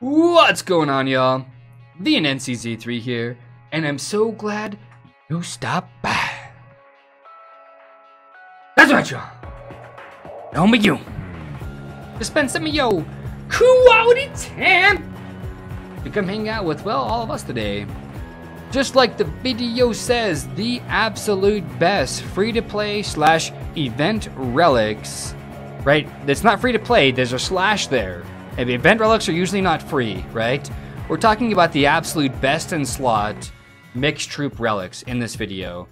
What's going on, y'all? The NCZ3 here, and I'm so glad you stopped by. That's right, y'all. Home with you. To spend some of your quality time to come hang out with, well, all of us today. Just like the video says, the absolute best free-to-play / event relics. Right? It's not free-to-play, there's a slash there. And the event relics are usually not free, right? We're talking about the absolute best in slot mixed troop relics in this video.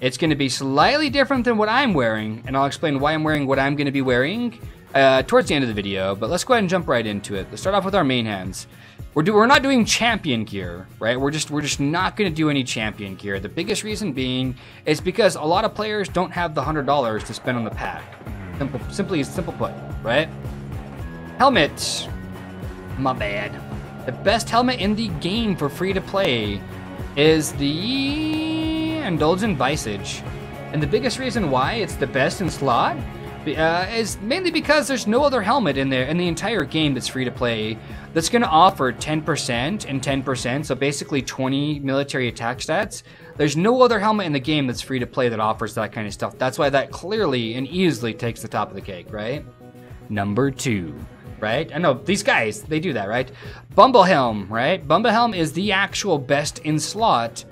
It's going to be slightly different than what I'm wearing, and I'll explain why I'm wearing what I'm going to be wearing towards the end of the video. But let's go ahead and jump right into it. Let's start off with our main hands. We're not doing champion gear, right? We're just not going to do any champion gear. The biggest reason being is because a lot of players don't have the $100 to spend on the pack. Simple put, right? Helmet. My bad. The best helmet in the game for free to play is the Indulgent Visage. And the biggest reason why it's the best in slot is mainly because there's no other helmet in there in the entire game that's free to play that's going to offer 10% and 10%, so basically 20 military attack stats. There's no other helmet in the game that's free to play that offers that kind of stuff. That's why that clearly and easily takes the top of the cake, right? Number 2. Right? I know these guys, they do that, right? Bumblehelm, right? Bumblehelm is the actual best in slot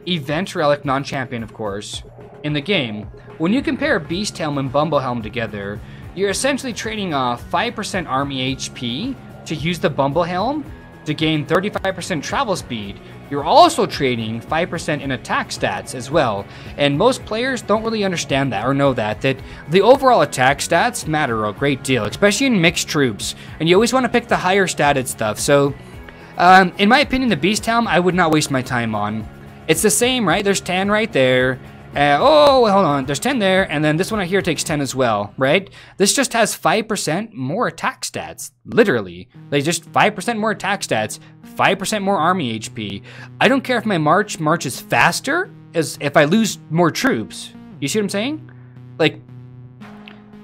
event relic, non-champion, of course, in the game. When you compare Beast Helm and Bumblehelm together, you're essentially trading off 5% army HP to use the Bumblehelm to gain 35% travel speed. You're also trading 5% in attack stats as well. And most players don't really understand that or know that the overall attack stats matter a great deal, especially in mixed troops. And you always want to pick the higher statted stuff. So, in my opinion, the Beast Helm, I would not waste my time on. It's the same, right? There's 10 right there. Oh, hold on. There's 10 there, and then this one right here takes 10 as well, right? This just has 5% more attack stats, literally. Like just 5% more attack stats, 5% more army HP. I don't care if my march is faster as if I lose more troops. You see what I'm saying? Like,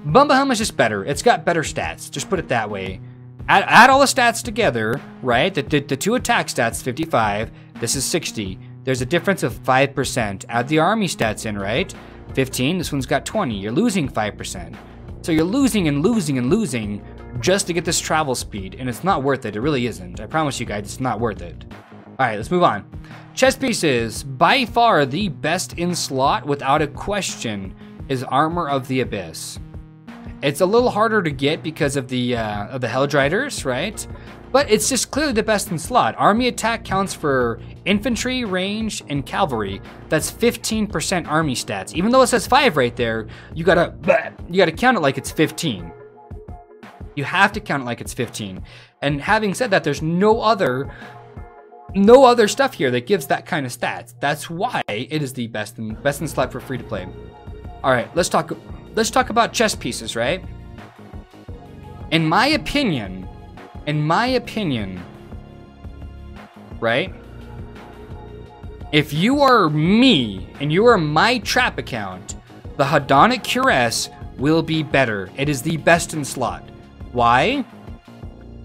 Bumblehelm is just better. It's got better stats. Just put it that way. Add all the stats together, right? The two attack stats, 55. This is 60. There's a difference of 5%. Add the army stats in, right? 15, this one's got 20. You're losing 5%. So you're losing and losing and losing just to get this travel speed, and it's not worth it. It really isn't. I promise you guys, it's not worth it. All right, let's move on. Chest pieces. By far the best in slot, without a question, is Armor of the Abyss. It's a little harder to get because of the Helldriders, right? But it's just clearly the best in slot. Army attack counts for infantry, range, and cavalry. That's 15% army stats. Even though it says 5 right there, you gotta count it like it's 15. You have to count it like it's 15. And having said that, there's no other stuff here that gives that kind of stats. That's why it is the best in slot for free to play. All right, let's talk about chess pieces, right? In my opinion, right? If you are me and you are my trap account, the Hedonic Cuirass will be better. It is the best in slot. Why?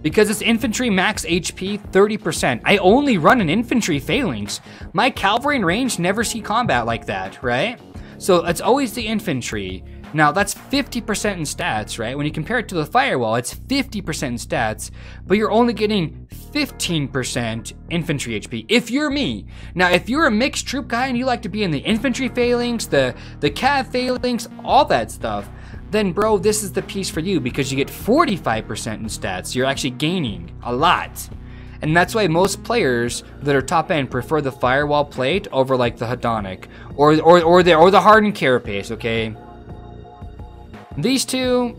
Because it's infantry max HP 30%. I only run an infantry phalanx. My cavalry and range never see combat like that, right? So it's always the infantry. Now, that's 50% in stats, right? When you compare it to the firewall, it's 50% in stats, but you're only getting 15% infantry HP, if you're me. Now, if you're a mixed troop guy and you like to be in the infantry phalanx, the cav phalanx, all that stuff, then, bro, this is the piece for you because you get 45% in stats. You're actually gaining a lot. And that's why most players that are top end prefer the firewall plate over like the Hedonic or the hardened carapace, okay? These two,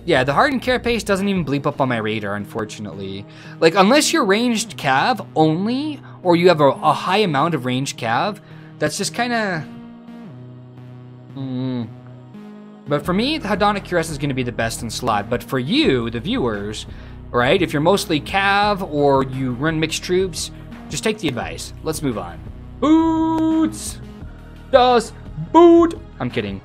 yeah, the hardened carapace doesn't even bleep up on my radar, unfortunately. Like, unless you're ranged cav only, or you have a high amount of ranged cav, that's just kind of... But for me, the Hedonic Cuirass is going to be the best in slot. But for you, the viewers, right, if you're mostly cav or you run mixed troops, just take the advice. Let's move on. Boots! Does boot! I'm kidding.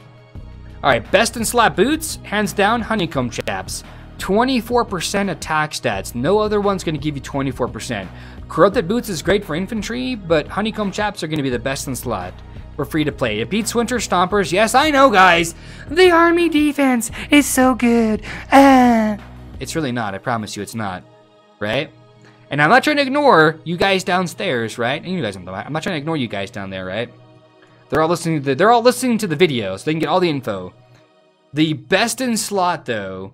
All right, best in slot boots, hands down, honeycomb chaps. 24% attack stats. No other one's going to give you 24%. Corrupted Boots is great for infantry, but Honeycomb Chaps are going to be the best in slot for free to play. It beats Winter Stompers. Yes, I know, guys. The army defense is so good. It's really not. I promise you it's not. Right? And I'm not trying to ignore you guys downstairs, right? And you guys, I'm not trying to ignore you guys down there, right? They're all listening to the video, so they can get all the info. The best in slot, though,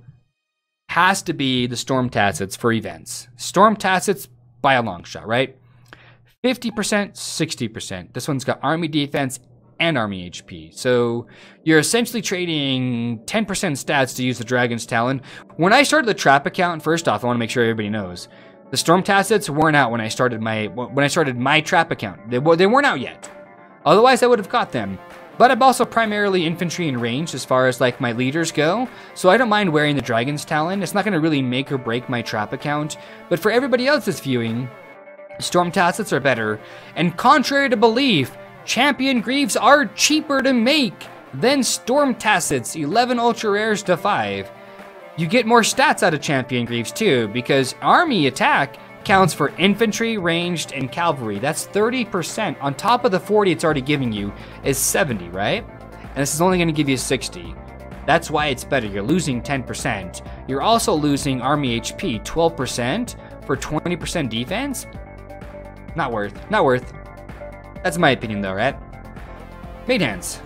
has to be the Storm Tassets for events. Storm Tassets by a long shot, right? 50%, 60%. This one's got army defense and army HP. So you're essentially trading 10% stats to use the Dragon's Talon. When I started the trap account, first off, I want to make sure everybody knows, the Storm Tassets weren't out when I started my trap account. They weren't out yet. Otherwise, I would have got them. But I'm also primarily infantry and range as far as like my leaders go, so I don't mind wearing the Dragon's Talon. It's not going to really make or break my trap account, but for everybody else that's viewing, Storm Tassets are better. And contrary to belief, Champion Greaves are cheaper to make than Storm Tassets, 11 ultra rares to 5. You get more stats out of Champion Greaves too, because army attack counts for infantry, ranged, and cavalry. That's 30%. On top of the 40 it's already giving you is 70, right? And this is only going to give you 60. That's why it's better. You're losing 10%. You're also losing army HP, 12% for 20% defense. Not worth. Not worth. That's my opinion though, right? Main hands.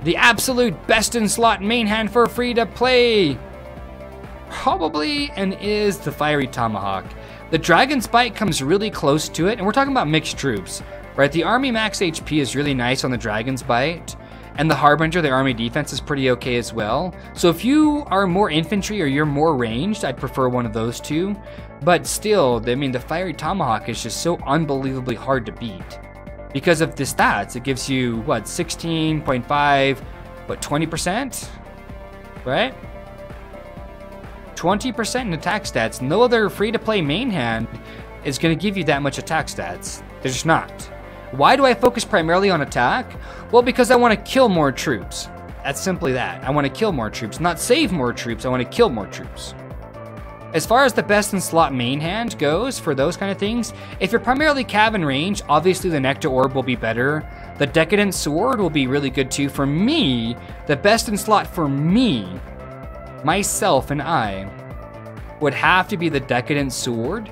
The absolute best in slot main hand for free to play probably and is the Fiery Tomahawk. The Dragon's Bite comes really close to it, and we're talking about mixed troops, right? The army max HP is really nice on the Dragon's Bite, and the Harbinger, the army defense, is pretty okay as well. So if you are more infantry or you're more ranged, I'd prefer one of those two. But still, I mean, the Fiery Tomahawk is just so unbelievably hard to beat. Because of the stats, it gives you, what, 16.5, what, 20%? Right? 20% in attack stats. No other free-to-play main hand is going to give you that much attack stats. They're just not. Why do I focus primarily on attack? Well, because I want to kill more troops. That's simply that. I want to kill more troops, not save more troops. I want to kill more troops. As far as the best in slot main hand goes for those kind of things, if you're primarily cav and range, obviously the Nectar Orb will be better. The Decadent Sword will be really good too. For me, the best in slot for me, myself and I, would have to be the Decadent Sword,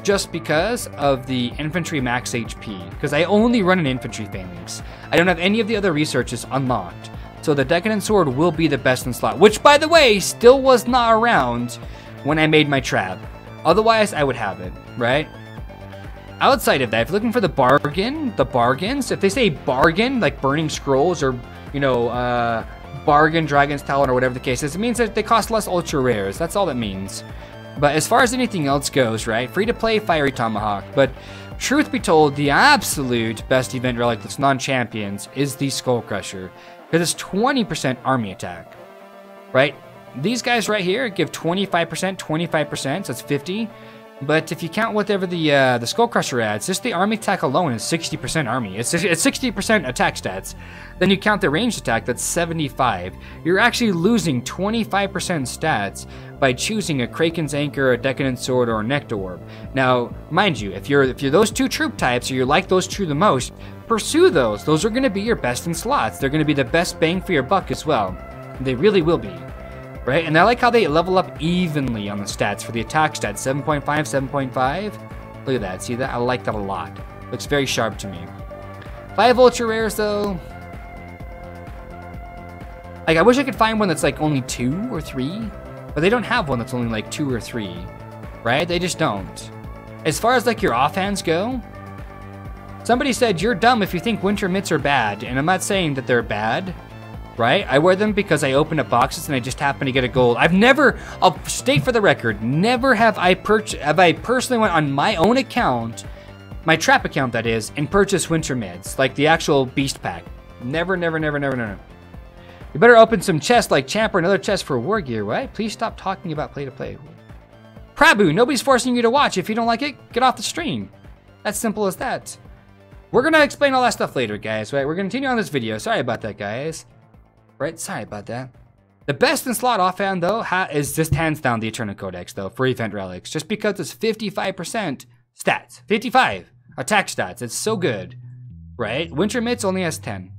just because of the infantry max HP, because I only run an infantry phalanx. I don't have any of the other researches unlocked, so the Decadent Sword will be the best in slot, which, by the way, still was not around when I made my trap. Otherwise, I would have it, right? Outside of that, if you're looking for the bargains, if they say bargain, like Burning Scrolls or, you know, bargain Dragon's Talon or whatever the case is, it means that they cost less ultra rares. That's all that means. But as far as anything else goes, right, free to play Fiery Tomahawk. But truth be told, the absolute best event relic that's non-champions is the Skull Crusher, because it's 20% army attack, right? These guys right here give 25%, so that's 50. But if you count whatever the Skull Crusher adds, just the army attack alone is 60% army. It's 60% attack stats. Then you count the ranged attack, that's 75. You're actually losing 25% stats by choosing a Kraken's Anchor, a Decadent Sword, or a Nectar Orb. Now, mind you, if you're those two troop types, or you like those two the most, pursue those. Those are going to be your best in slots. They're going to be the best bang for your buck as well. They really will be. Right? And I like how they level up evenly on the stats for the attack stats. 7.5, 7.5. Look at that. See that? I like that a lot. Looks very sharp to me. 5 ultra rares though. Like, I wish I could find one that's like only 2 or 3. But they don't have one that's only like 2 or 3. Right? They just don't. As far as like your offhands go, somebody said you're dumb if you think winter mitts are bad. And I'm not saying that they're bad. Right? I wear them because I open up boxes and I just happen to get a gold. I've never, I'll state for the record, never have I personally went on my own account, my trap account that is, and purchased winter mids, like the actual beast pack. Never, never, never, never, never. You better open some chests like Champ or another chest for war gear, right? Please stop talking about play to play. Prabhu, nobody's forcing you to watch. If you don't like it, get off the stream. That's simple as that. We're gonna explain all that stuff later, guys, right? We're gonna continue on this video. Sorry about that, guys. Right? Sorry about that. The best in slot offhand, though, is just hands down the Eternal Codex, though, for Event Relics. Just because it's 55% stats. 55 attack stats. It's so good, right? Winter Mitts only has 10.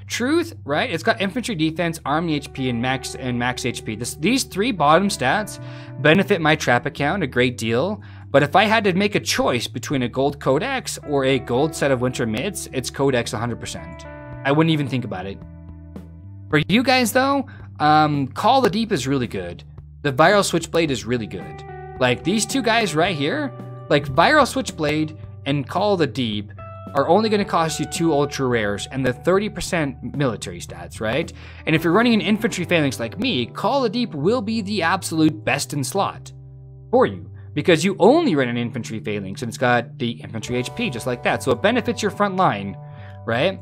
Truth, right? It's got infantry defense, army HP, and max HP. These 3 bottom stats benefit my trap account a great deal. But if I had to make a choice between a gold Codex or a gold set of Winter Mitts, it's Codex 100%. I wouldn't even think about it. For you guys, though, Call the Deep is really good. The Viral Switchblade is really good. Like, these 2 guys right here, like Viral Switchblade and Call the Deep, are only going to cost you 2 ultra rares and the 30% military stats, right? And if you're running an infantry phalanx like me, Call the Deep will be the absolute best in slot for you, because you only run an infantry phalanx and it's got the infantry HP just like that. So it benefits your front line, right?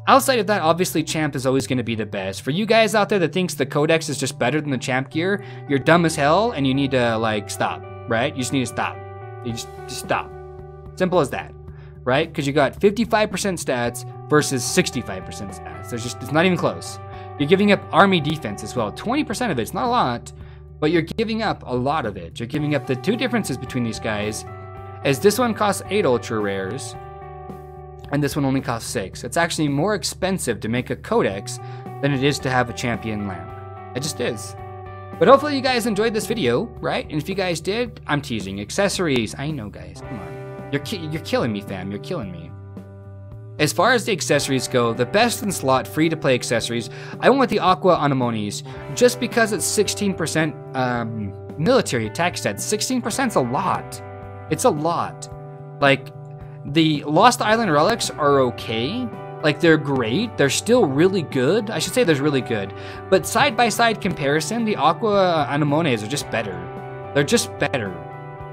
Outside of that, obviously, Champ is always going to be the best. For you guys out there that thinks the Codex is just better than the Champ gear, you're dumb as hell and you need to, like, stop, right? You just need to stop. You just stop. Simple as that, right? Because you got 55% stats versus 65% stats. It's not even close. You're giving up army defense as well. 20% of it's not a lot, but you're giving up a lot of it. You're giving up the 2 differences between these guys, as this one costs 8 ultra rares, and this one only costs 6. It's actually more expensive to make a Codex than it is to have a champion lamp. It just is. But hopefully you guys enjoyed this video, right? And if you guys did, I'm teasing. Accessories, I know, guys, come on. You're killing me, fam, you're killing me. As far as the accessories go, the best in slot free-to-play accessories, I went with the Aqua Anemones, just because it's 16% military attack stats. 16% is a lot. It's a lot. Like, the Lost Island Relics are okay. Like, they're great. They're still really good. I should say they're really good. But side-by-side comparison, the Aqua Anemones are just better. They're just better.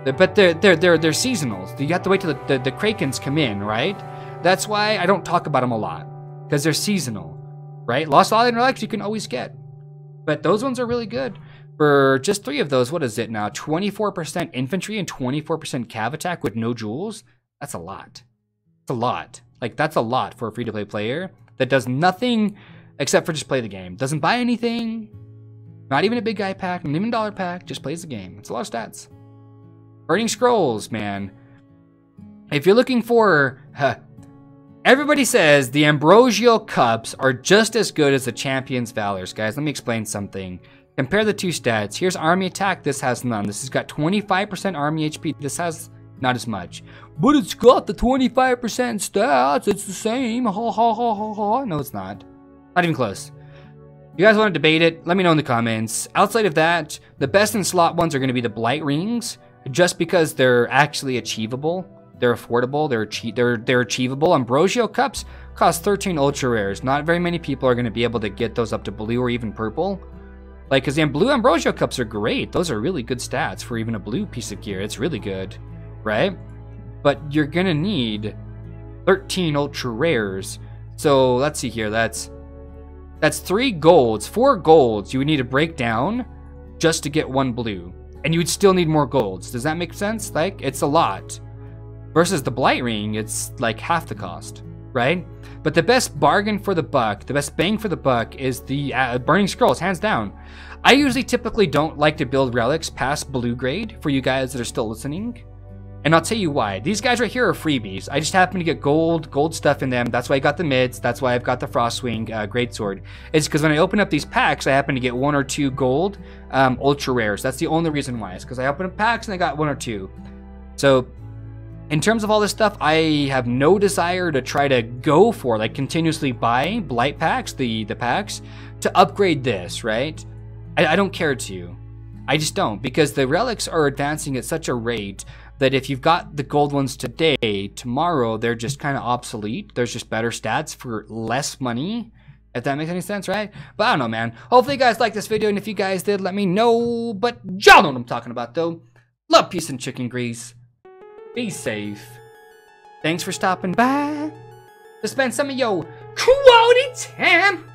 But they're seasonal. You have to wait till the Krakens come in, right? That's why I don't talk about them a lot, because they're seasonal, right? Lost Island Relics you can always get, but those ones are really good. For just 3 of those, what is it now? 24% infantry and 24% cav attack with no jewels? That's a lot. It's a lot. Like, that's a lot for a free-to-play player that does nothing except for just play the game. Doesn't buy anything, not even a big guy pack, not even a dollar pack, just plays the game. It's a lot of stats. Burning Scrolls, man. If you're looking for... everybody says the Ambrosial Cups are just as good as the Champion's Valors. Guys, let me explain something. Compare the 2 stats. Here's Army Attack. This has none. This has got 25% Army HP. This has not as much. But it's got the 25% stats. It's the same. Ha ha ha ha ha. No, it's not. Not even close. You guys want to debate it? Let me know in the comments. Outside of that, the best in slot ones are going to be the Blight Rings, just because they're actually achievable. They're affordable. They're achievable. Ambrosial Cups cost 13 ultra rares. Not very many people are going to be able to get those up to blue or even purple. Like, because the blue Ambrosial Cups are great. Those are really good stats for even a blue piece of gear. It's really good, right? But you're going to need 13 ultra rares. So let's see here. That's 3 golds. 4 golds you would need to break down just to get 1 blue. And you would still need more golds. Does that make sense? Like, it's a lot. Versus the Blight Ring, it's like half the cost, right? But the best bargain for the buck, the best bang for the buck is the Burning Scrolls, hands down. I usually typically don't like to build relics past blue grade for you guys that are still listening. And I'll tell you why. These guys right here are freebies. I just happen to get gold stuff in them. That's why I got the mids. That's why I've got the Frostwing Greatsword. It's because when I open up these packs, I happen to get 1 or 2 gold ultra rares. That's the only reason why. It's because I open up packs and I got 1 or 2. So in terms of all this stuff, I have no desire to try to go for, like, continuously buy blight packs, the packs, to upgrade this, right? I don't care to. I just don't, because the relics are advancing at such a rate that if you've got the gold ones today, tomorrow they're just kind of obsolete. There's just better stats for less money, if that makes any sense, right? But I don't know, man. Hopefully you guys liked this video, and if you guys did, let me know. But y'all know what I'm talking about, though. Love, peace, and chicken grease. Be safe. Thanks for stopping by to spend some of your quality time.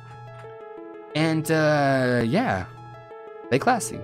And, yeah. Stay classy.